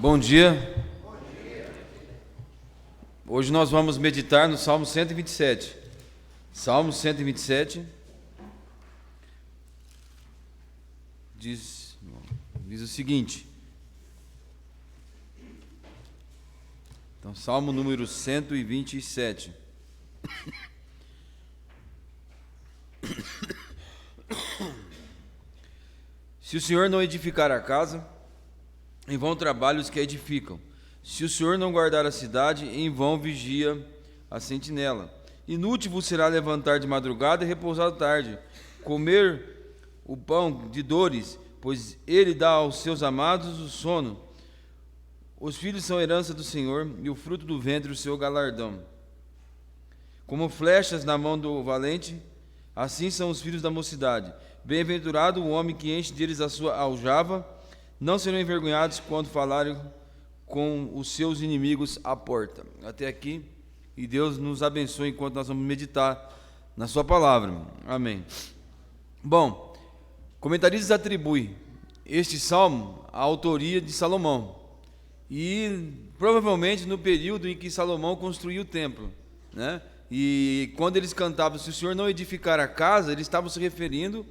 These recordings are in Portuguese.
Bom dia. Hoje nós vamos meditar no Salmo 127. Salmo 127 diz o seguinte. Então, Salmo número 127. Se o Senhor não edificar a casa, em vão trabalham os que a edificam. Se o Senhor não guardar a cidade, em vão vigia a sentinela. Inútil vos será levantar de madrugada e repousar tarde, comer o pão de dores, pois ele dá aos seus amados o sono. Os filhos são herança do Senhor, e o fruto do ventre o seu galardão. Como flechas na mão do valente, assim são os filhos da mocidade. Bem-aventurado o homem que enche deles a sua aljava, não serão envergonhados quando falarem com os seus inimigos à porta. Até aqui, e Deus nos abençoe enquanto nós vamos meditar na sua palavra. Amém. Bom, comentaristas atribuem este salmo à autoria de Salomão, e provavelmente no período em que Salomão construiu o templo, né? E quando eles cantavam, se o Senhor não edificar a casa, eles estavam se referindo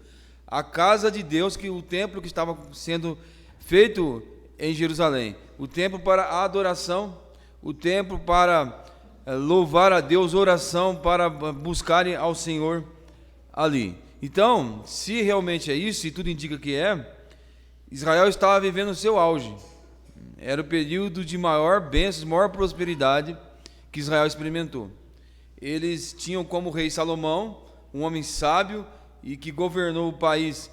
à casa de Deus, que o templo que estava sendo feito em Jerusalém, o templo para a adoração, o templo para louvar a Deus, oração para buscarem ao Senhor ali. Então, se realmente é isso, e tudo indica que é, Israel estava vivendo o seu auge. Era o período de maior bênção, maior prosperidade que Israel experimentou. Eles tinham como rei Salomão, um homem sábio e que governou o país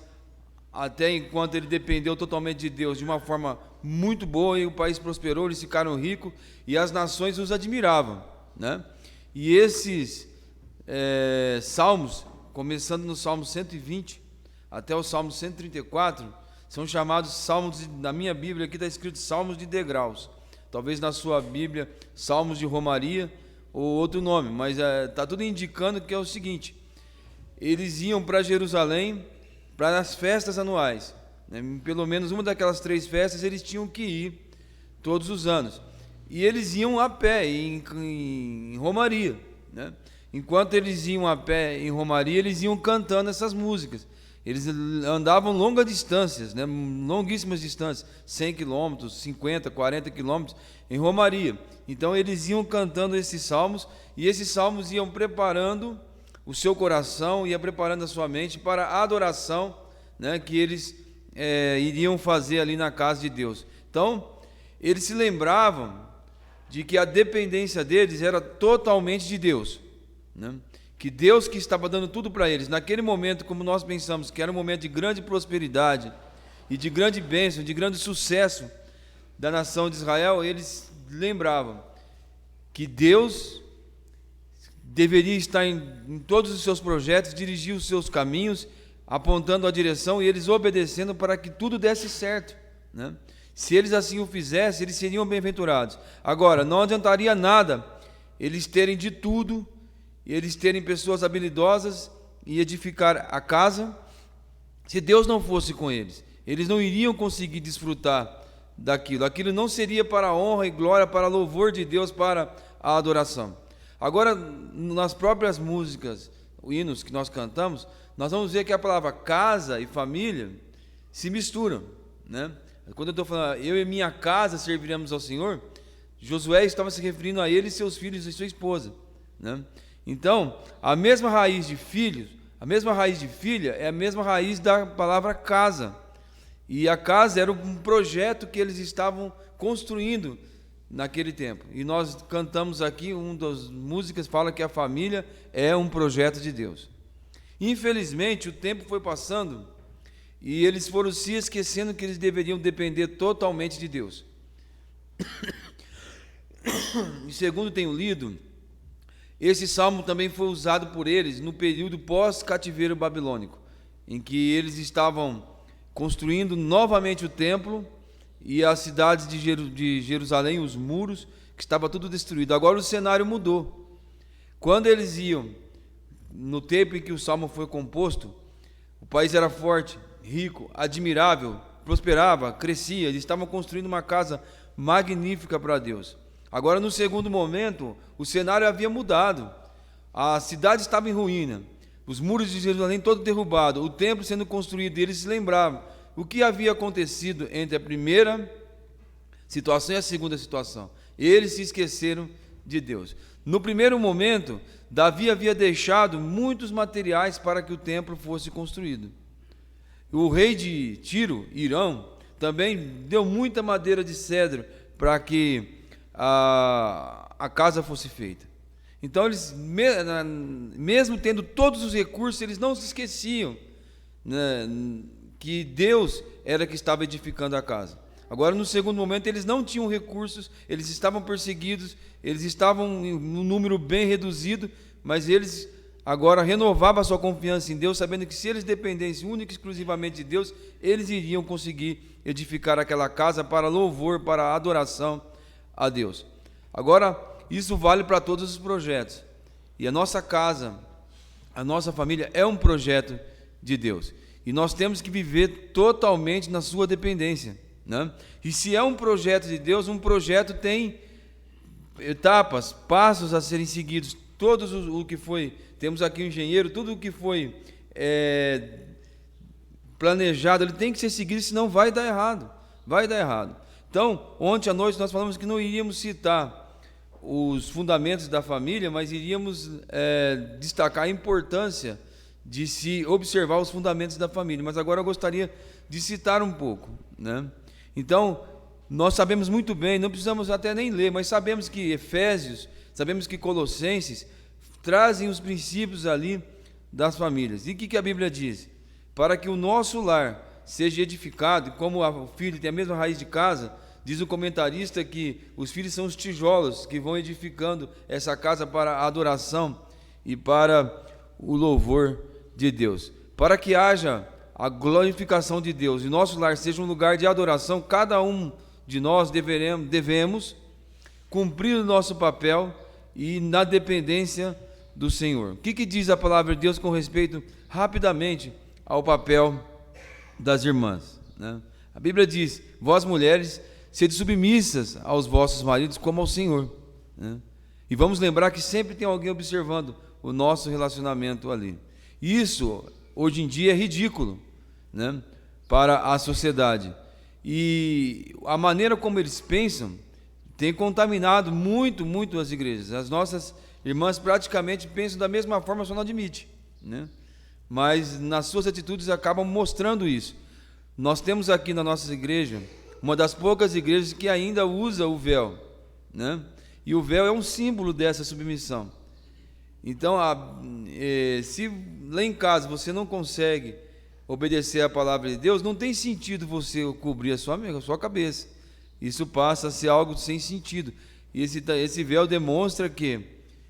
até enquanto ele dependeu totalmente de Deus, de uma forma muito boa, e o país prosperou, eles ficaram ricos e as nações os admiravam, né? E esses salmos, começando no Salmo 120 até o Salmo 134, são chamados salmos, na minha Bíblia aqui está escrito salmos de degraus, talvez na sua Bíblia salmos de romaria ou outro nome, mas está tudo indicando que é o seguinte: eles iam para Jerusalém para as festas anuais, né? Pelo menos uma daquelas 3 festas eles tinham que ir todos os anos, e eles iam a pé em romaria, né? Enquanto eles iam a pé em romaria, eles iam cantando essas músicas. Eles andavam longas distâncias, né? Longuíssimas distâncias, 100 quilômetros, 50, 40 quilômetros em romaria. Então eles iam cantando esses salmos, e esses salmos iam preparando o seu coração, ia preparando a sua mente para a adoração, né, que eles iriam fazer ali na casa de Deus. Então, eles se lembravam de que a dependência deles era totalmente de Deus, né? Que Deus que estava dando tudo para eles. Naquele momento, como nós pensamos que era um momento de grande prosperidade e de grande bênção, de grande sucesso da nação de Israel, eles lembravam que Deus deveria estar em todos os seus projetos, dirigir os seus caminhos, apontando a direção e eles obedecendo para que tudo desse certo, né? Se eles assim o fizessem, eles seriam bem-aventurados. Agora, não adiantaria nada eles terem de tudo, eles terem pessoas habilidosas e edificar a casa, se Deus não fosse com eles. Eles não iriam conseguir desfrutar daquilo. Aquilo não seria para a honra e glória, para louvor de Deus, para a adoração. Agora, nas próprias músicas, hinos que nós cantamos, nós vamos ver que a palavra casa e família se misturam, né? Quando eu estou falando, eu e minha casa serviremos ao Senhor, Josué estava se referindo a ele, seus filhos e sua esposa, né? Então, a mesma raiz de filhos, a mesma raiz de filha, é a mesma raiz da palavra casa. E a casa era um projeto que eles estavam construindo naquele tempo. E nós cantamos aqui, uma das músicas fala que a família é um projeto de Deus. Infelizmente, o tempo foi passando e eles foram se esquecendo que eles deveriam depender totalmente de Deus. E segundo tenho lido, esse salmo também foi usado por eles no período pós-cativeiro babilônico, em que eles estavam construindo novamente o templo e as cidades de Jerusalém, os muros, que estava tudo destruído. Agora o cenário mudou. Quando eles iam, no tempo em que o salmo foi composto, o país era forte, rico, admirável, prosperava, crescia. Eles estavam construindo uma casa magnífica para Deus. Agora, no segundo momento, o cenário havia mudado. A cidade estava em ruína, os muros de Jerusalém todos derrubados, o templo sendo construído. E eles se lembravam o que havia acontecido entre a primeira situação e a segunda situação. Eles se esqueceram de Deus. No primeiro momento, Davi havia deixado muitos materiais para que o templo fosse construído. O rei de Tiro, Irão, também deu muita madeira de cedro para que a casa fosse feita. Então, eles, mesmo tendo todos os recursos, eles não se esqueciam, né, que Deus era que estava edificando a casa. Agora, no segundo momento, eles não tinham recursos, eles estavam perseguidos, eles estavam em um número bem reduzido, mas eles agora renovavam a sua confiança em Deus, sabendo que se eles dependessem única e exclusivamente de Deus, eles iriam conseguir edificar aquela casa para louvor, para adoração a Deus. Agora, isso vale para todos os projetos. E a nossa casa, a nossa família é um projeto de Deus. E nós temos que viver totalmente na sua dependência, né? E se é um projeto de Deus, um projeto tem etapas, passos a serem seguidos. Todos o que foi, temos aqui um engenheiro, tudo o que foi planejado, ele tem que ser seguido, senão vai dar errado. Vai dar errado. Então, ontem à noite nós falamos que não iríamos citar os fundamentos da família, mas iríamos destacar a importância de se observar os fundamentos da família. Mas agora eu gostaria de citar um pouco, né? Então, nós sabemos muito bem, não precisamos até nem ler, mas sabemos que Efésios, sabemos que Colossenses trazem os princípios ali das famílias. E o que a Bíblia diz? Para que o nosso lar seja edificado, como o filho tem a mesma raiz de casa, diz o comentarista que os filhos são os tijolos que vão edificando essa casa para a adoração e para o louvor de Deus. Para que haja a glorificação de Deus e nosso lar seja um lugar de adoração, cada um de nós devemos cumprir o nosso papel e na dependência do Senhor. O que diz a palavra de Deus com respeito, rapidamente, ao papel das irmãs, né? A Bíblia diz: vós mulheres, sede submissas aos vossos maridos como ao Senhor, né? E vamos lembrar que sempre tem alguém observando o nosso relacionamento ali. Isso, hoje em dia, é ridículo, né, para a sociedade. E a maneira como eles pensam tem contaminado muito as igrejas. As nossas irmãs praticamente pensam da mesma forma, só não admite, né? Mas nas suas atitudes acabam mostrando isso. Nós temos aqui na nossa igreja uma das poucas igrejas que ainda usa o véu, né? E o véu é um símbolo dessa submissão. Então, se lá em casa você não consegue obedecer a palavra de Deus, não tem sentido você cobrir a sua cabeça. Isso passa a ser algo sem sentido. E esse véu demonstra que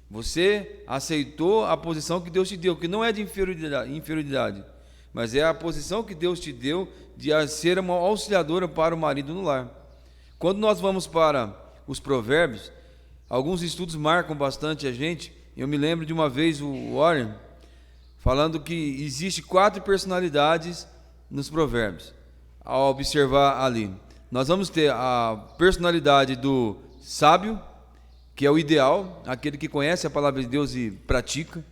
você aceitou a posição que Deus te deu, que não é de inferioridade, mas é a posição que Deus te deu de ser uma auxiliadora para o marido no lar. Quando nós vamos para os provérbios, alguns estudos marcam bastante a gente. Eu me lembro de uma vez o Warren falando que existe 4 personalidades nos provérbios. Ao observar ali, nós vamos ter a personalidade do sábio, que é o ideal, aquele que conhece a palavra de Deus e pratica.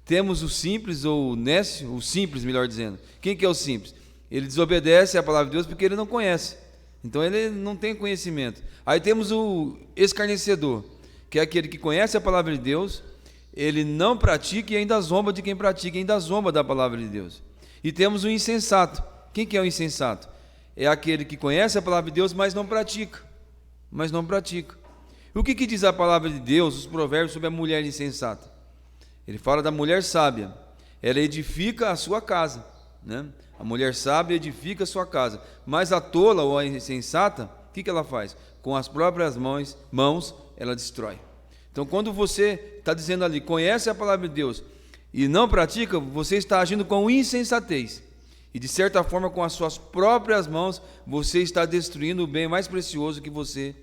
Temos o simples, ou o nécio, o simples, melhor dizendo. Quem que é o simples? Ele desobedece à palavra de Deus porque ele não conhece. Então ele não tem conhecimento. Aí temos o escarnecedor, que é aquele que conhece a palavra de Deus, ele não pratica e ainda zomba de quem pratica, ainda zomba da palavra de Deus. E temos o insensato. Quem que é o insensato? É aquele que conhece a palavra de Deus, mas não pratica. O que diz a palavra de Deus, os provérbios, sobre a mulher insensata? Ele fala da mulher sábia. Ela edifica a sua casa, né? A mulher sábia edifica a sua casa. Mas a tola ou a insensata, o que ela faz? Com as próprias mãos, ela destrói. Então, quando você está dizendo ali, conhece a palavra de Deus e não pratica, você está agindo com insensatez. E, de certa forma, com as suas próprias mãos, você está destruindo o bem mais precioso que você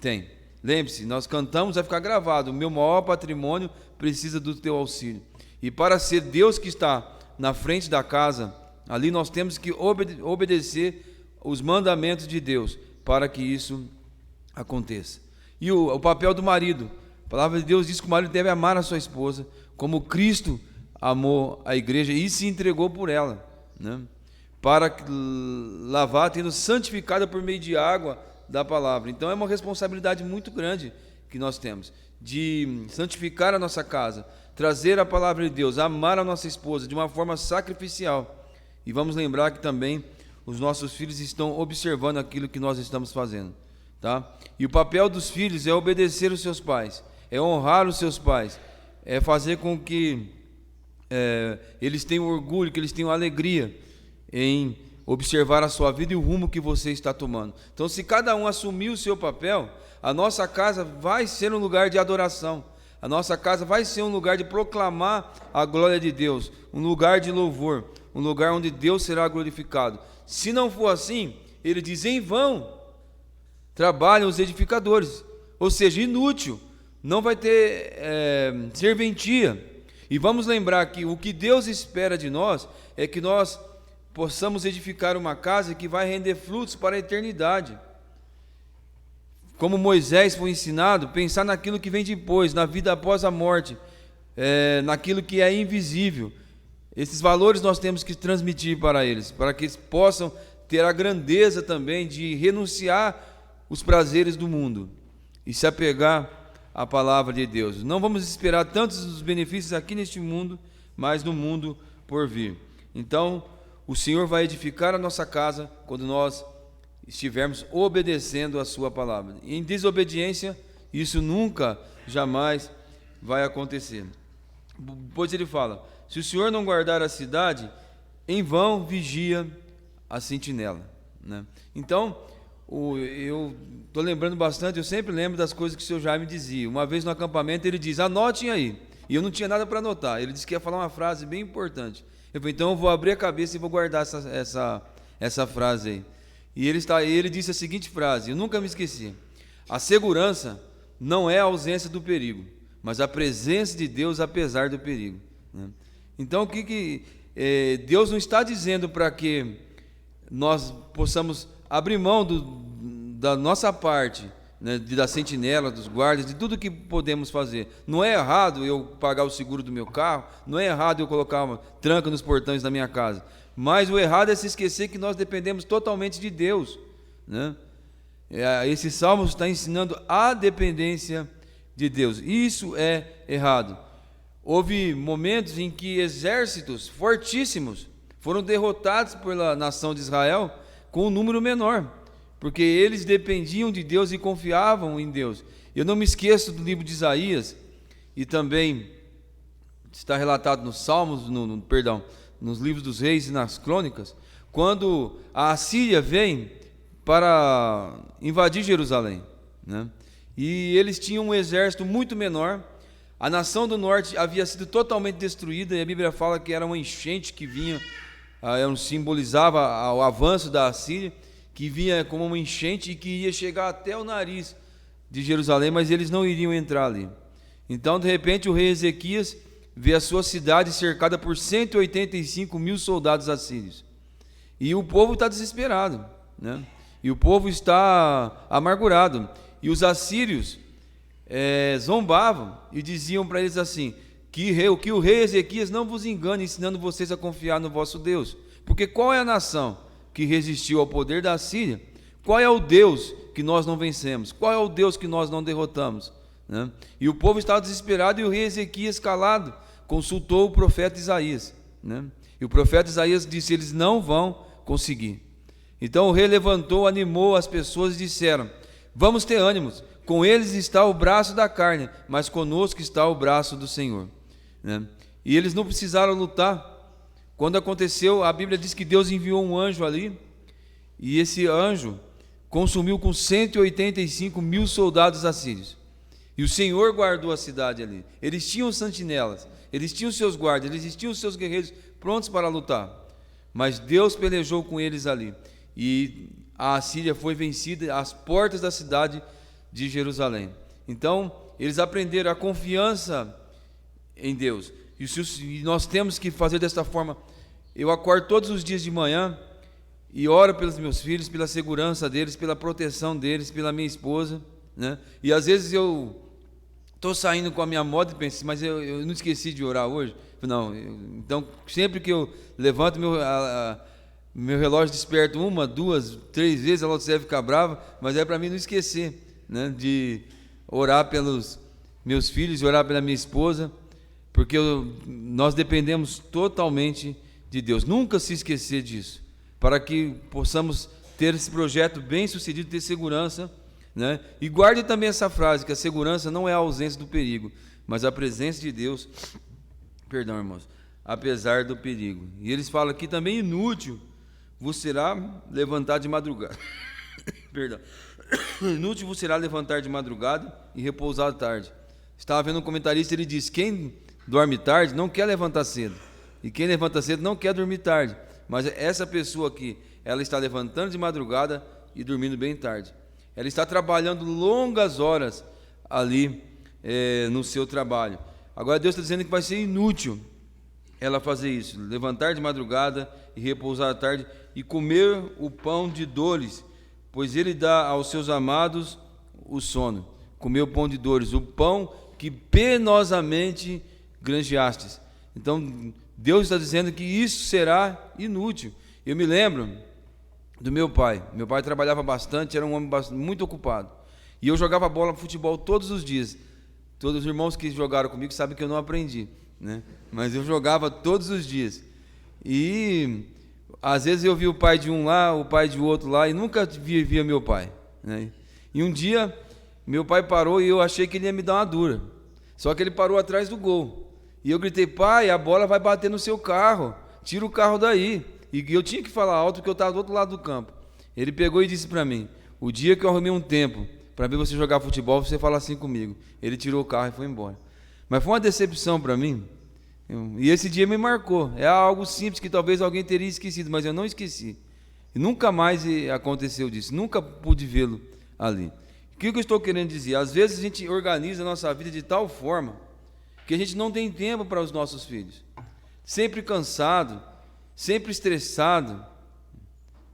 tem. Lembre-se, nós cantamos, vai ficar gravado: o meu maior patrimônio precisa do teu auxílio. E para ser Deus que está na frente da casa, ali nós temos que obedecer os mandamentos de Deus, para que isso aconteça. E o papel do marido. A palavra de Deus diz que o marido deve amar a sua esposa como Cristo amou a igreja e se entregou por ela, né? Para lavar, tendo santificada por meio de água da palavra. Então é uma responsabilidade muito grande que nós temos, de santificar a nossa casa, trazer a palavra de Deus, amar a nossa esposa de uma forma sacrificial. E vamos lembrar que também os nossos filhos estão observando aquilo que nós estamos fazendo, tá? E o papel dos filhos é obedecer os seus pais, é honrar os seus pais, é fazer com que eles tenham orgulho, que eles tenham alegria em observar a sua vida e o rumo que você está tomando. Então, se cada um assumir o seu papel, a nossa casa vai ser um lugar de adoração, a nossa casa vai ser um lugar de proclamar a glória de Deus, um lugar de louvor, um lugar onde Deus será glorificado. Se não for assim, ele diz: em vão trabalham os edificadores, ou seja, inútil, não vai ter serventia. E vamos lembrar que o que Deus espera de nós é que nós possamos edificar uma casa que vai render frutos para a eternidade. Como Moisés foi ensinado, pensar naquilo que vem depois, na vida após a morte, naquilo que é invisível. Esses valores nós temos que transmitir para eles, para que eles possam ter a grandeza também de renunciar os prazeres do mundo e se apegar à palavra de Deus. Não vamos esperar tantos os benefícios aqui neste mundo, mas no mundo por vir. Então, o Senhor vai edificar a nossa casa quando nós estivermos obedecendo a sua palavra. Em desobediência, isso nunca, jamais vai acontecer. Pois ele fala: se o Senhor não guardar a cidade, em vão vigia a sentinela, né? Então, eu estou lembrando bastante, eu sempre lembro das coisas que o Senhor Jaime dizia. Uma vez no acampamento ele diz: anotem aí. E eu não tinha nada para anotar. Ele disse que ia falar uma frase bem importante. Eu falei: então eu vou abrir a cabeça e vou guardar essa frase aí. E ele disse a seguinte frase, eu nunca me esqueci: a segurança não é a ausência do perigo, mas a presença de Deus apesar do perigo, né? Então, Deus não está dizendo para que nós possamos abrir mão da nossa parte, né, da sentinela, dos guardas, de tudo que podemos fazer. Não é errado eu pagar o seguro do meu carro, não é errado eu colocar uma tranca nos portões da minha casa, mas o errado é se esquecer que nós dependemos totalmente de Deus, né? Esse salmo está ensinando a dependência de Deus. Isso é errado. Houve momentos em que exércitos fortíssimos foram derrotados pela nação de Israel com um número menor, porque eles dependiam de Deus e confiavam em Deus. Eu não me esqueço do livro de Isaías, e também está relatado nos Salmos, nos livros dos Reis e nas Crônicas, quando a Assíria vem para invadir Jerusalém, né? E eles tinham um exército muito menor. A nação do norte havia sido totalmente destruída, e a Bíblia fala que era uma enchente que vinha, simbolizava o avanço da Assíria, que vinha como uma enchente e que ia chegar até o nariz de Jerusalém, mas eles não iriam entrar ali. Então, de repente, o rei Ezequias vê a sua cidade cercada por 185 mil soldados assírios. E o povo está desesperado, né? E o povo está amargurado. E os assírios zombavam e diziam para eles assim: que o rei Ezequias não vos engane, ensinando vocês a confiar no vosso Deus. Porque qual é a nação que resistiu ao poder da Assíria? Qual é o Deus que nós não vencemos? Qual é o Deus que nós não derrotamos, né? E o povo estava desesperado, e o rei Ezequias, calado, consultou o profeta Isaías, né? E o profeta Isaías disse: eles não vão conseguir. Então o rei levantou, animou as pessoas e disseram: vamos ter ânimos, com eles está o braço da carne, mas conosco está o braço do Senhor, né? E eles não precisaram lutar. Quando aconteceu, a Bíblia diz que Deus enviou um anjo ali, e esse anjo consumiu com 185 mil soldados assírios. E o Senhor guardou a cidade ali. Eles tinham sentinelas, eles tinham seus guardas, eles tinham seus guerreiros prontos para lutar. Mas Deus pelejou com eles ali. E a Assíria foi vencida às portas da cidade de Jerusalém. Então, eles aprenderam a confiança em Deus. E nós temos que fazer desta forma. Eu acordo todos os dias de manhã e oro pelos meus filhos, pela segurança deles, pela proteção deles, pela minha esposa, né? E às vezes eu estou saindo com a minha moto e penso, mas eu não esqueci de orar hoje? Não, então sempre que eu levanto meu relógio desperta 1, 2, 3 vezes, ela deve ficar brava, mas é para mim não esquecer, né, de orar pelos meus filhos, de orar pela minha esposa, porque nós dependemos totalmente de Deus. Nunca se esquecer disso, para que possamos ter esse projeto bem sucedido, ter segurança, né? E guarde também essa frase, que a segurança não é a ausência do perigo, mas a presença de Deus, perdão, irmãos, apesar do perigo. E eles falam aqui também: inútil vos será levantar de madrugada. Perdão. Inútil vos será levantar de madrugada e repousar à tarde. Estava vendo um comentarista, ele diz: quem dorme tarde não quer levantar cedo, e quem levanta cedo não quer dormir tarde. Mas essa pessoa aqui, ela está levantando de madrugada e dormindo bem tarde. Ela está trabalhando longas horas ali no seu trabalho. Agora Deus está dizendo que vai ser inútil ela fazer isso, levantar de madrugada e repousar à tarde, e comer o pão de dores, pois ele dá aos seus amados o sono. Comer o pão de dores, o pão que penosamente granjeastes. Então Deus está dizendo que isso será inútil. Eu me lembro do meu pai. Meu pai trabalhava bastante, era um homem muito ocupado. E eu jogava bola, futebol todos os dias. Todos os irmãos que jogaram comigo sabem que eu não aprendi, né? Mas eu jogava todos os dias. E às vezes eu via o pai de um lá, o pai de outro lá, e nunca via meu pai, né? E um dia meu pai parou e eu achei que ele ia me dar uma dura. Só que ele parou atrás do gol. E eu gritei: pai, a bola vai bater no seu carro, tira o carro daí. E eu tinha que falar alto porque eu estava do outro lado do campo. Ele pegou e disse para mim: o dia que eu arrumei um tempo para ver você jogar futebol, você fala assim comigo. Ele tirou o carro e foi embora. Mas foi uma decepção para mim. E esse dia me marcou. É algo simples que talvez alguém teria esquecido, mas eu não esqueci. E nunca mais aconteceu disso. Nunca pude vê-lo ali. O que eu estou querendo dizer? Às vezes a gente organiza a nossa vida de tal forma que a gente não tem tempo para os nossos filhos. Sempre cansado, sempre estressado,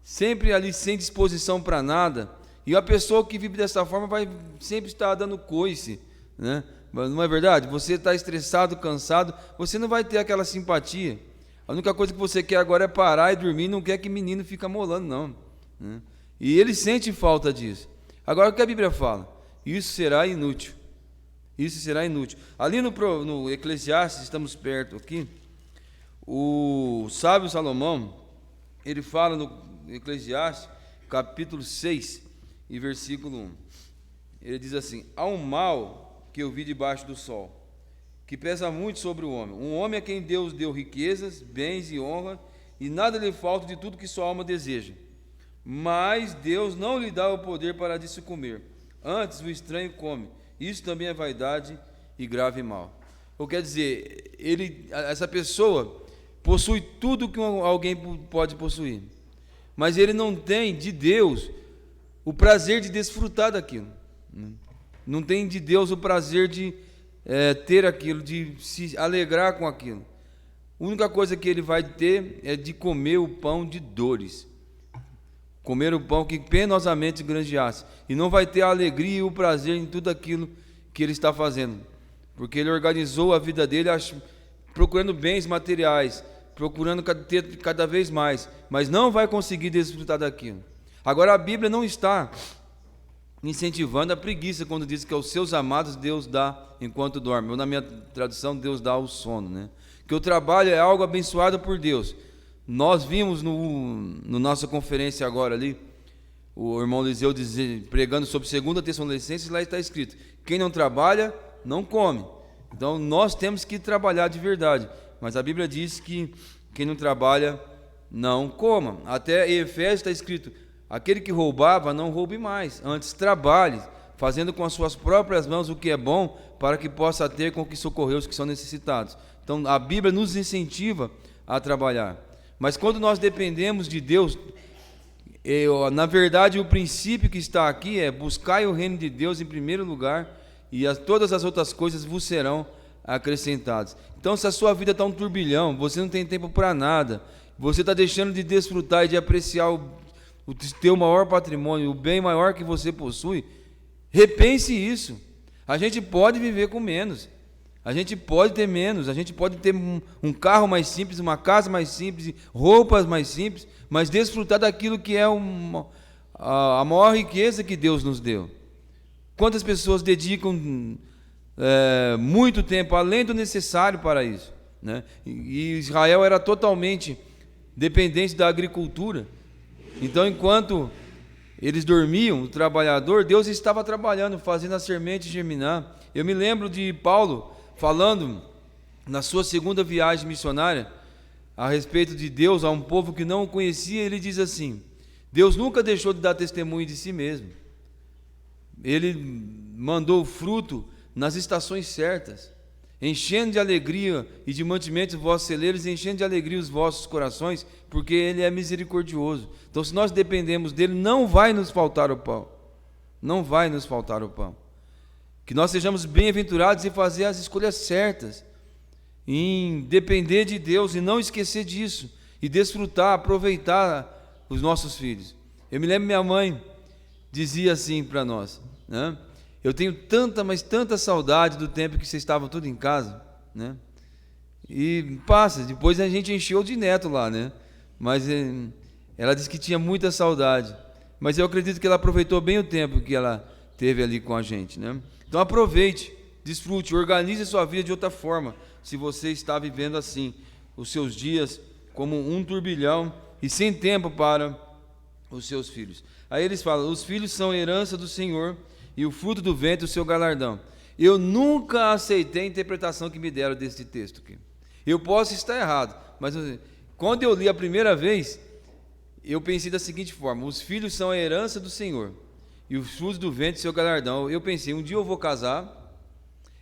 sempre ali sem disposição para nada. E a pessoa que vive dessa forma vai sempre estar dando coice, né? Mas não é verdade? Você está estressado, cansado, você não vai ter aquela simpatia. A única coisa que você quer agora é parar e dormir, não quer que menino fique molando, não, né? E ele sente falta disso. Agora, o que a Bíblia fala? Isso será inútil. Isso será inútil. Ali no Eclesiastes, estamos perto aqui, o sábio Salomão, ele fala no Eclesiastes, capítulo 6, e versículo 1. Ele diz assim: há um mal que eu vi debaixo do sol, que pesa muito sobre o homem. Um homem a quem Deus deu riquezas, bens e honra, e nada lhe falta de tudo que sua alma deseja. Mas Deus não lhe dá o poder para disso comer. Antes o estranho come. Isso também é vaidade e grave mal. Ou quer dizer, essa pessoa possui tudo que alguém pode possuir, mas ele não tem de Deus o prazer de desfrutar daquilo. Não tem de Deus o prazer de ter aquilo, de se alegrar com aquilo. A única coisa que ele vai ter é de comer o pão de dores. Comer o pão que penosamente granjeasse. E não vai ter a alegria e o prazer em tudo aquilo que ele está fazendo. Porque ele organizou a vida dele procurando bens materiais, procurando ter cada vez mais, mas não vai conseguir desfrutar daquilo. Agora, a Bíblia não está incentivando a preguiça quando diz que aos seus amados Deus dá enquanto dorme. Ou na minha tradução, Deus dá o sono, né? Que o trabalho é algo abençoado por Deus. Nós vimos no nossa conferência agora ali, o irmão Eliseu pregando sobre 2 Tessalonicenses, lá está escrito: quem não trabalha, não come. Então nós temos que trabalhar de verdade, mas a Bíblia diz que quem não trabalha, não coma. Até em Efésios está escrito: aquele que roubava, não roube mais, antes trabalhe, fazendo com as suas próprias mãos o que é bom, para que possa ter com que socorrer os que são necessitados. Então a Bíblia nos incentiva a trabalhar. Mas quando nós dependemos de Deus, na verdade o princípio que está aqui é: buscai o reino de Deus em primeiro lugar, e todas as outras coisas vos serão acrescentadas. Então, se a sua vida está um turbilhão, você não tem tempo para nada, você está deixando de desfrutar e de apreciar o teu maior patrimônio, o bem maior que você possui. Repense isso. A gente pode viver com menos, a gente pode ter menos, a gente pode ter um carro mais simples, uma casa mais simples, roupas mais simples, mas desfrutar daquilo que é a maior riqueza que Deus nos deu. Quantas pessoas dedicam muito tempo além do necessário para isso, né? E Israel era totalmente dependente da agricultura. Então, enquanto eles dormiam, o trabalhador, Deus estava trabalhando, fazendo a semente germinar. Eu me lembro de Paulo falando na sua segunda viagem missionária a respeito de Deus a um povo que não o conhecia. Ele diz assim: Deus nunca deixou de dar testemunho de si mesmo. Ele mandou o fruto nas estações certas, enchendo de alegria e de mantimento os vossos celeiros, enchendo de alegria os vossos corações, porque Ele é misericordioso. Então, se nós dependemos dEle, não vai nos faltar o pão. Não vai nos faltar o pão. Que nós sejamos bem-aventurados em fazer as escolhas certas, em depender de Deus e não esquecer disso, e desfrutar, aproveitar os nossos filhos. Eu me lembro, minha mãe dizia assim para nós, né? Eu tenho tanta, mas tanta saudade do tempo que vocês estavam tudo em casa, né? E passa, depois a gente encheu de neto lá, né? Mas ela disse que tinha muita saudade, mas eu acredito que ela aproveitou bem o tempo que ela teve ali com a gente, né? Então aproveite, desfrute, organize a sua vida de outra forma, se você está vivendo assim, os seus dias como um turbilhão e sem tempo para os seus filhos. Aí eles falam: os filhos são herança do Senhor, e o fruto do ventre o seu galardão. Eu nunca aceitei a interpretação que me deram desse texto aqui. Eu posso estar errado, mas quando eu li a primeira vez, eu pensei da seguinte forma: os filhos são a herança do Senhor, e os frutos do ventre o seu galardão. Eu pensei, um dia eu vou casar,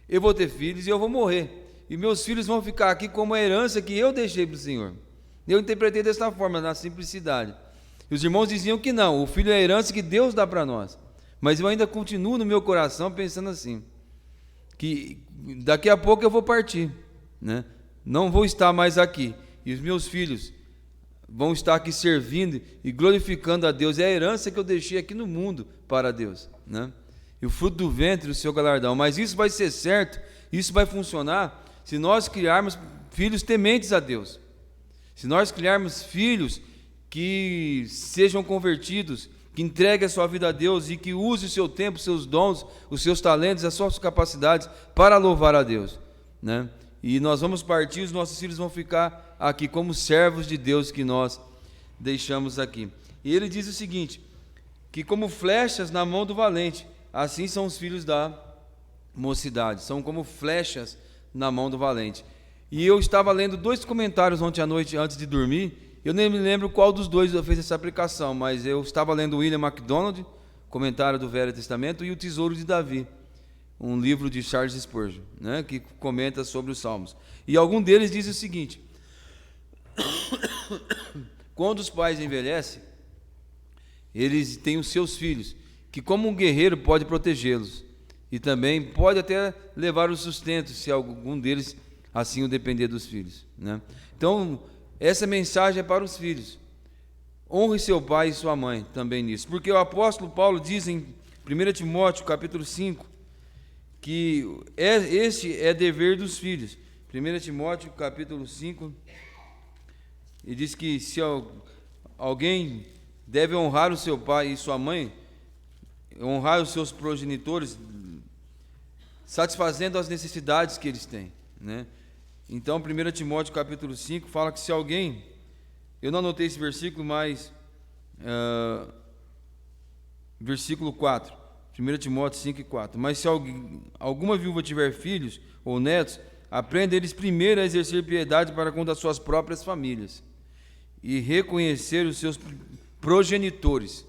eu vou ter filhos e eu vou morrer, e meus filhos vão ficar aqui como a herança que eu deixei para o Senhor. Eu interpretei dessa forma, na simplicidade. E os irmãos diziam que não, o filho é a herança que Deus dá para nós. Mas eu ainda continuo no meu coração pensando assim, que daqui a pouco eu vou partir, né? Não vou estar mais aqui, e os meus filhos vão estar aqui servindo e glorificando a Deus. É a herança que eu deixei aqui no mundo para Deus, né? E o fruto do ventre o seu galardão. Mas isso vai ser certo, isso vai funcionar se nós criarmos filhos tementes a Deus, se nós criarmos filhos que sejam convertidos, que entregue a sua vida a Deus e que use o seu tempo, os seus dons, os seus talentos, as suas capacidades para louvar a Deus, né? E nós vamos partir, os nossos filhos vão ficar aqui como servos de Deus que nós deixamos aqui. E ele diz o seguinte, que como flechas na mão do valente, assim são os filhos da mocidade, são como flechas na mão do valente. E eu estava lendo 2 comentários ontem à noite antes de dormir. Eu nem me lembro qual dos dois fez essa aplicação, mas eu estava lendo William MacDonald, comentário do Velho Testamento, e o Tesouro de Davi, um livro de Charles Spurgeon, né, que comenta sobre os Salmos. E algum deles diz o seguinte: quando os pais envelhecem, eles têm os seus filhos, que como um guerreiro pode protegê-los, e também pode até levar o sustento, se algum deles assim o depender dos filhos, né? Então, essa mensagem é para os filhos. Honre seu pai e sua mãe também nisso. Porque o apóstolo Paulo diz em 1 Timóteo capítulo 5, que este é dever dos filhos. 1 Timóteo capítulo 5, e diz que se alguém deve honrar o seu pai e sua mãe, honrar os seus progenitores, satisfazendo as necessidades que eles têm, né? Então, 1 Timóteo capítulo 5 fala que se alguém, eu não anotei esse versículo, mas versículo 4, 1 Timóteo 5 e 4, mas se alguma viúva tiver filhos ou netos, aprenda eles primeiro a exercer piedade para com as suas próprias famílias e reconhecer os seus progenitores,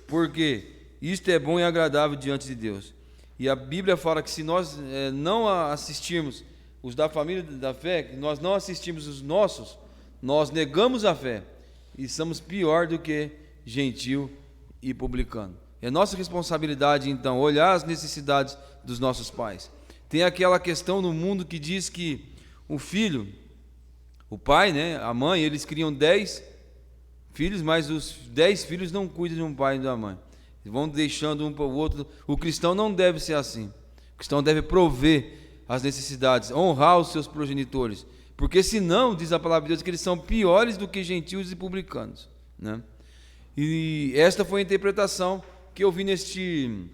porque isto é bom e agradável diante de Deus. E a Bíblia fala que se nós não assistirmos os da família da fé, que nós não assistimos os nossos, nós negamos a fé e somos pior do que gentil e publicano. É nossa responsabilidade, então, olhar as necessidades dos nossos pais. Tem aquela questão no mundo que diz que o filho O pai, né, a mãe, eles criam 10 filhos, mas os 10 filhos não cuidam de um pai e de uma mãe. Eles vão deixando um para o outro. O cristão não deve ser assim. O cristão deve prover as necessidades, honrar os seus progenitores. Porque senão, diz a palavra de Deus, que eles são piores do que gentios e publicanos, né? E esta foi a interpretação que eu vi neste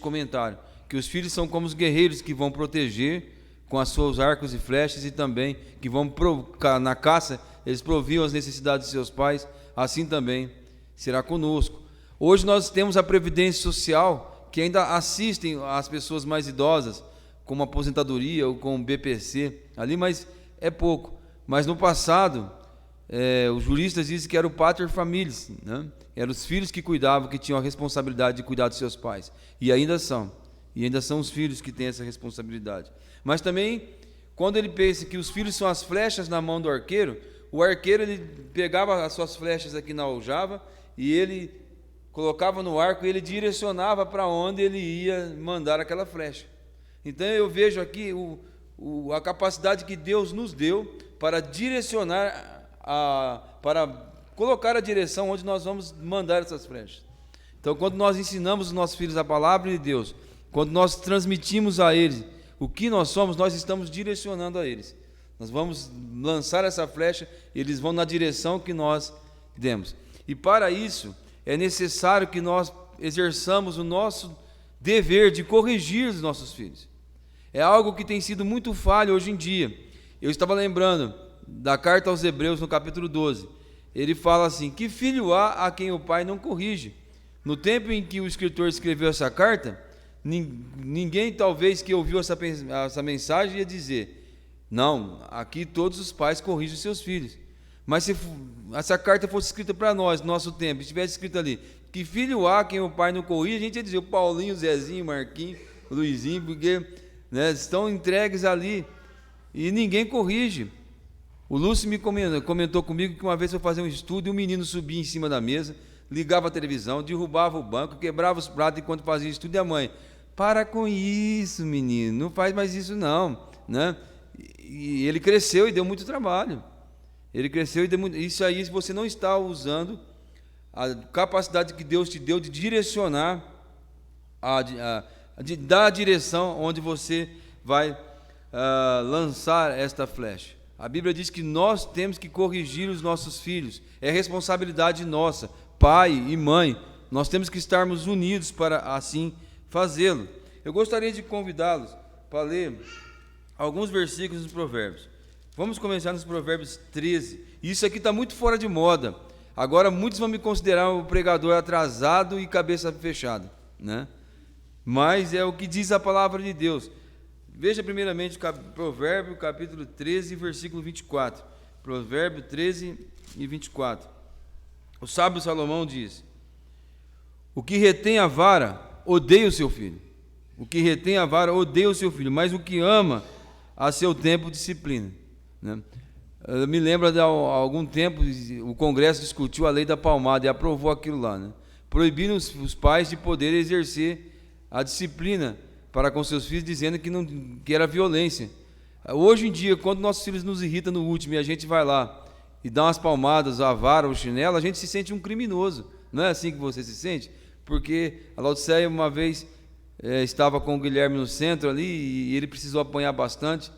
comentário, que os filhos são como os guerreiros que vão proteger com as suas arcos e flechas, e também que vão na caça, eles proviam as necessidades de seus pais. Assim também será conosco. Hoje nós temos a Previdência Social, que ainda assistem as pessoas mais idosas, com uma aposentadoria ou com um BPC ali, mas é pouco. Mas no passado, os juristas dizem que era o pater familias, né? Eram os filhos que cuidavam, que tinham a responsabilidade de cuidar dos seus pais. E ainda são os filhos que têm essa responsabilidade. Mas também, quando ele pensa que os filhos são as flechas na mão do arqueiro, o arqueiro ele pegava as suas flechas aqui na aljava e ele colocava no arco e ele direcionava para onde ele ia mandar aquela flecha. Então eu vejo aqui a capacidade que Deus nos deu para direcionar, para colocar a direção onde nós vamos mandar essas flechas. Então, quando nós ensinamos os nossos filhos a palavra de Deus, quando nós transmitimos a eles o que nós somos, nós estamos direcionando a eles. Nós vamos lançar essa flecha e eles vão na direção que nós demos. E para isso é necessário que nós exerçamos o nosso dever de corrigir os nossos filhos. É algo que tem sido muito falho hoje em dia. Eu estava lembrando da carta aos Hebreus, no capítulo 12. Ele fala assim: que filho há a quem o pai não corrige? No tempo em que o escritor escreveu essa carta, ninguém talvez que ouviu essa mensagem ia dizer: não, aqui todos os pais corrigem os seus filhos. Mas se essa carta fosse escrita para nós, no nosso tempo, estivesse escrito ali: que filho há quem o pai não corrige, a gente ia dizer: o Paulinho, o Zezinho, o Marquinhos, o Luizinho, porque estão entregues ali e ninguém corrige. O Lúcio me comentou comigo que uma vez foi fazer um estudo e um menino subia em cima da mesa, ligava a televisão, derrubava o banco, quebrava os pratos enquanto fazia estudo, e a mãe: para com isso, menino, não faz mais isso não, né? E ele cresceu e deu muito trabalho. Ele cresceu e deu muito. Isso aí, se você não está usando a capacidade que Deus te deu de direcionar, de dar a direção onde você vai lançar esta flecha. A Bíblia diz que nós temos que corrigir os nossos filhos. É responsabilidade nossa, pai e mãe. Nós temos que estarmos unidos para assim fazê-lo. Eu gostaria de convidá-los para ler alguns versículos dos Provérbios. Vamos começar nos Provérbios 13. Isso aqui está muito fora de moda. Agora muitos vão me considerar um pregador atrasado e cabeça fechada, né? Mas é o que diz a palavra de Deus. Veja primeiramente Provérbio capítulo 13, versículo 24. Provérbio 13 e 24. O sábio Salomão diz: o que retém a vara odeia o seu filho. O que retém a vara odeia o seu filho, mas o que ama a seu tempo disciplina, né? Eu me lembro de há algum tempo o Congresso discutiu a lei da palmada e aprovou aquilo lá, né? Proibindo os pais de poder exercer a disciplina para com seus filhos, dizendo que era violência. Hoje em dia, quando nossos filhos nos irritam no último e a gente vai lá e dá umas palmadas, a vara, o chinelo, a gente se sente um criminoso. Não é assim que você se sente? Porque a Laodiceia uma vez estava com o Guilherme no centro ali e ele precisou apanhar bastante.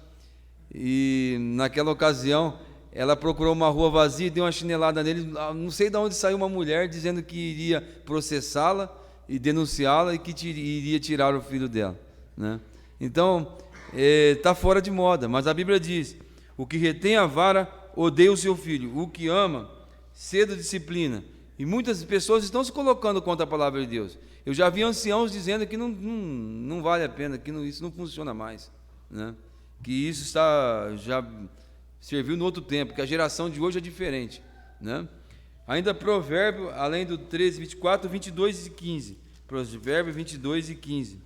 E naquela ocasião ela procurou uma rua vazia e deu uma chinelada nele. Não sei de onde saiu uma mulher dizendo que iria processá-la e denunciá-la e que iria tirar o filho dela, né? Então está fora de moda, mas a Bíblia diz: o que retém a vara odeia o seu filho, o que ama cedo disciplina. E muitas pessoas estão se colocando contra a palavra de Deus. Eu já vi anciãos dizendo que não vale a pena, que isso não funciona mais, né? Que isso já serviu no outro tempo, que a geração de hoje é diferente, né? Ainda provérbio, além do 13, 24, 22 e 15. Provérbio 22 e 15.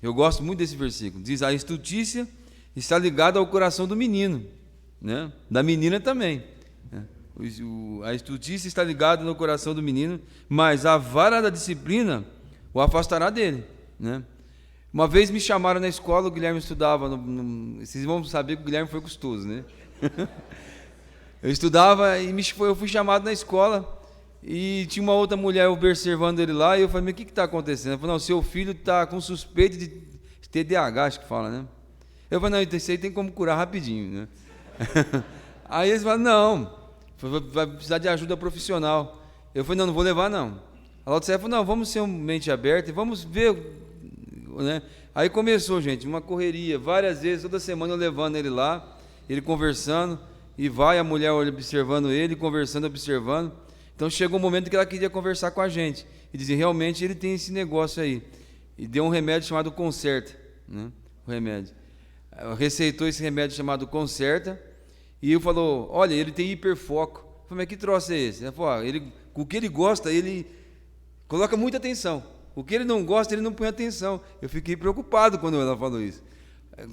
Eu gosto muito desse versículo. Diz: a estultícia está ligada ao coração do menino, né? Da menina também, né? A estultícia está ligada no coração do menino, mas a vara da disciplina o afastará dele, né? Uma vez me chamaram na escola, o Guilherme estudava, vocês vão saber que o Guilherme foi custoso, né? Eu estudava e eu fui chamado na escola e tinha uma outra mulher observando ele lá, e eu falei, mas o que está acontecendo? Ela falou, não, seu filho está com suspeita de TDAH, acho que fala, né? Eu falei, não, isso aí tem como curar rapidinho, né? Aí eles falaram, não, vai precisar de ajuda profissional. Eu falei, não vou levar não. A Laudicea falou, não, vamos ser uma mente aberta e vamos ver, né? Aí começou, gente, uma correria, várias vezes, toda semana eu levando ele lá, ele conversando, e vai a mulher observando ele, conversando, observando. Então chegou um momento que ela queria conversar com a gente, e dizia, realmente ele tem esse negócio aí. E deu um remédio chamado Concerta, né? O remédio. Receitou esse remédio chamado Concerta, e eu falou, olha, ele tem hiperfoco. Eu falei, mas que troço é esse? Ela falou, o que ele gosta, ele coloca muita atenção. O que ele não gosta, ele não põe atenção. Eu fiquei preocupado quando ela falou isso.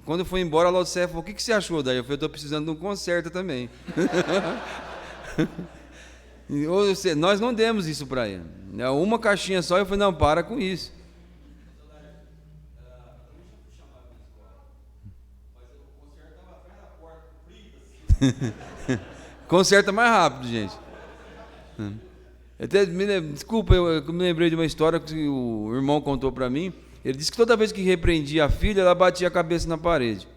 Quando foi embora, a Laudicea falou, o que você achou daí? Eu falei, eu estou precisando de um Concerta também. Ou seja, nós não demos isso para ele. Uma caixinha só, eu falei, não, para com isso. Conserta mais rápido, gente. Desculpa, eu me lembrei de uma história que o irmão contou para mim. Ele disse que toda vez que repreendia a filha, ela batia a cabeça na parede.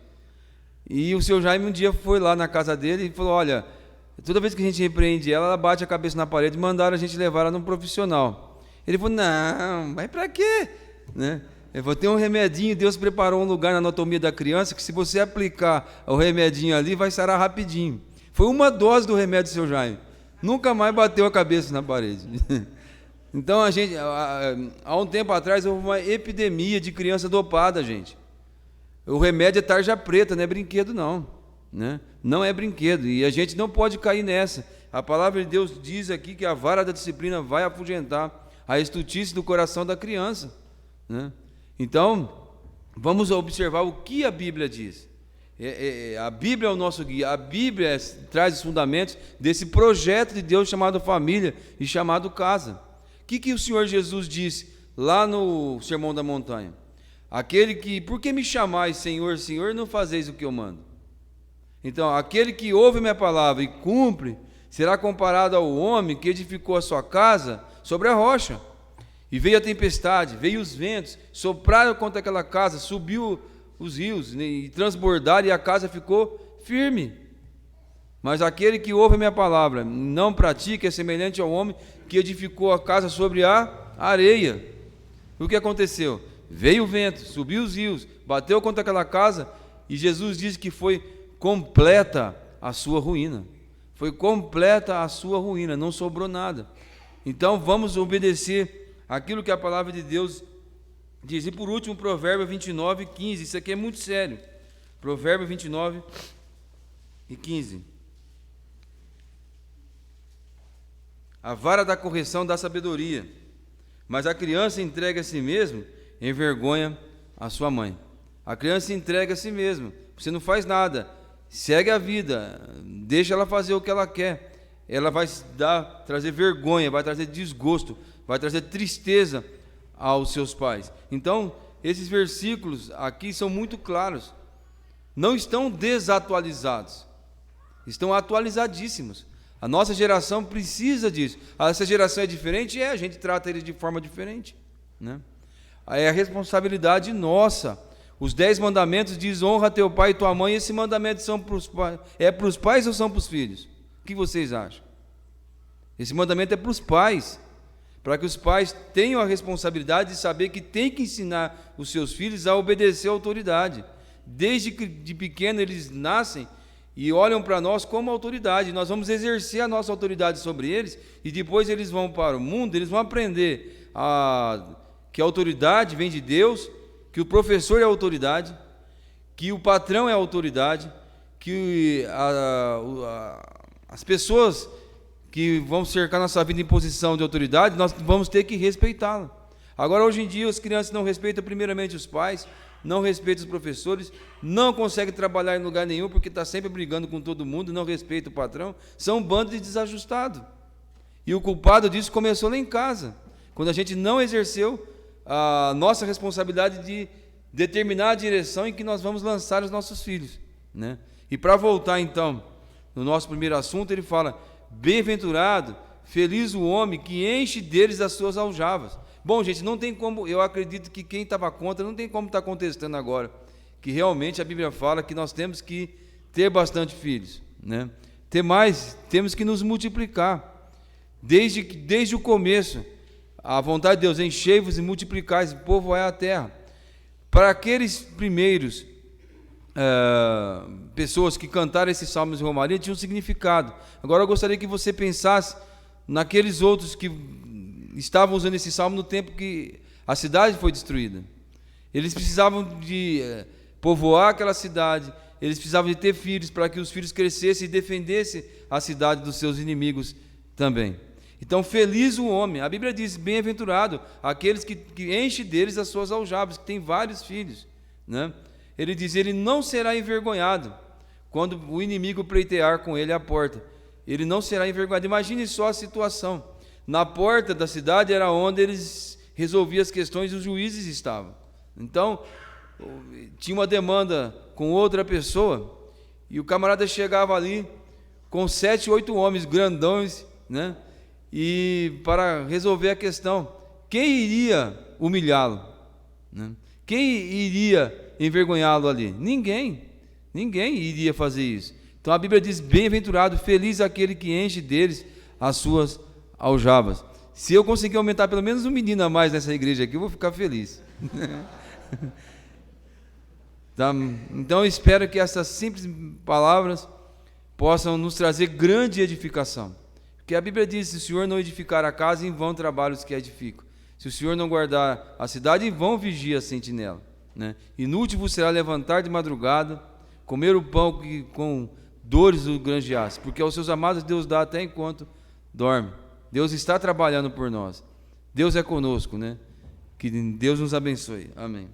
E o seu Jaime um dia foi lá na casa dele e falou, olha, toda vez que a gente repreende ela, ela bate a cabeça na parede, mandaram a gente levar ela num profissional. Ele falou, não, mas para quê? Né? Ele falou, tem um remedinho, Deus preparou um lugar na anatomia da criança que se você aplicar o remedinho ali, vai sarar rapidinho. Foi uma dose do remédio do seu Jaime. Nunca mais bateu a cabeça na parede. Então, há um tempo atrás, houve uma epidemia de criança dopada, gente. O remédio é tarja preta, não é brinquedo, não. Né? Não é brinquedo. E a gente não pode cair nessa. A palavra de Deus diz aqui que a vara da disciplina vai afugentar a estultice do coração da criança. Né? Então, vamos observar o que a Bíblia diz. A Bíblia é o nosso guia. A Bíblia traz os fundamentos desse projeto de Deus chamado família e chamado casa. O que o Senhor Jesus disse lá no Sermão da Montanha? Por que me chamais Senhor, Senhor, e não fazeis o que eu mando? Então, aquele que ouve minha palavra e cumpre, será comparado ao homem que edificou a sua casa sobre a rocha. E veio a tempestade, veio os ventos, sopraram contra aquela casa, subiu os rios, e transbordaram, e a casa ficou firme. Mas aquele que ouve a minha palavra, não pratica, é semelhante ao homem que edificou a casa sobre a areia. O que aconteceu? Veio o vento, subiu os rios, bateu contra aquela casa, e Jesus disse que foi completa a sua ruína. Foi completa a sua ruína, não sobrou nada. Então vamos obedecer aquilo que a palavra de Deus diz. E por último, Provérbio 29, 15. Isso aqui é muito sério. Provérbio 29 e 15. A vara da correção dá sabedoria, mas a criança entrega a si mesmo, envergonha a sua mãe. A criança entrega a si mesma. Você não faz nada. Segue a vida. Deixa ela fazer o que ela quer. Ela vai trazer vergonha, vai trazer desgosto, vai trazer tristeza aos seus pais. Então, esses versículos aqui são muito claros. Não estão desatualizados. Estão atualizadíssimos. A nossa geração precisa disso. Essa geração é diferente? A gente trata eles de forma diferente. Né? É a responsabilidade nossa. Os 10 mandamentos diz, honra teu pai e tua mãe. Esse mandamento são para os pais. É para os pais ou são para os filhos? O que vocês acham? Esse mandamento é para os pais. Para que os pais tenham a responsabilidade de saber que tem que ensinar os seus filhos a obedecer à autoridade. Desde que de pequeno eles nascem e olham para nós como autoridade. Nós vamos exercer a nossa autoridade sobre eles, e depois eles vão para o mundo, eles vão aprender que a autoridade vem de Deus, que o professor é a autoridade, que o patrão é a autoridade, que as pessoas que vão cercar nossa vida em posição de autoridade, nós vamos ter que respeitá-la. Agora, hoje em dia, as crianças não respeitam primeiramente os pais, não respeita os professores, não consegue trabalhar em lugar nenhum porque está sempre brigando com todo mundo, não respeita o patrão, são um bando de desajustados. E o culpado disso começou lá em casa, quando a gente não exerceu a nossa responsabilidade de determinar a direção em que nós vamos lançar os nossos filhos, né? E para voltar então no nosso primeiro assunto, ele fala: bem-aventurado, feliz o homem que enche deles as suas aljavas. Bom, gente, não tem como, eu acredito que quem estava contra não tem como estar contestando agora, que realmente a Bíblia fala que nós temos que ter bastante filhos, né? Ter mais, temos que nos multiplicar. Desde o começo, a vontade de Deus: enchei-vos e multiplicais, povoai a terra. Para aqueles primeiros pessoas que cantaram esses salmos de romaria, tinha um significado. Agora eu gostaria que você pensasse naqueles outros que estavam usando esse salmo no tempo que a cidade foi destruída. Eles precisavam de povoar aquela cidade, eles precisavam de ter filhos para que os filhos crescessem e defendessem a cidade dos seus inimigos também. Então, feliz o homem, a Bíblia diz: bem-aventurado aqueles que enchem deles as suas aljavas, que têm vários filhos, né? Ele diz: ele não será envergonhado quando o inimigo pleitear com ele à porta. Ele não será envergonhado. Imagine só a situação. Na porta da cidade era onde eles resolviam as questões e os juízes estavam. Então, tinha uma demanda com outra pessoa e o camarada chegava ali com 7, 8 homens grandões, né? E para resolver a questão, quem iria humilhá-lo, né? Quem iria envergonhá-lo ali? Ninguém iria fazer isso. Então a Bíblia diz: bem-aventurado, feliz aquele que enche deles as suas aljavas. Se eu conseguir aumentar pelo menos um menino a mais nessa igreja aqui, eu vou ficar feliz. Tá? Então eu espero que essas simples palavras possam nos trazer grande edificação. Porque a Bíblia diz: se o Senhor não edificar a casa, em vão trabalham os que a edificam. Se o Senhor não guardar a cidade, em vão vigia a sentinela, né? Inútil vos será levantar de madrugada, comer o pão com dores do granjeasse, porque aos seus amados Deus dá até enquanto dorme. Deus está trabalhando por nós. Deus é conosco, né? Que Deus nos abençoe. Amém.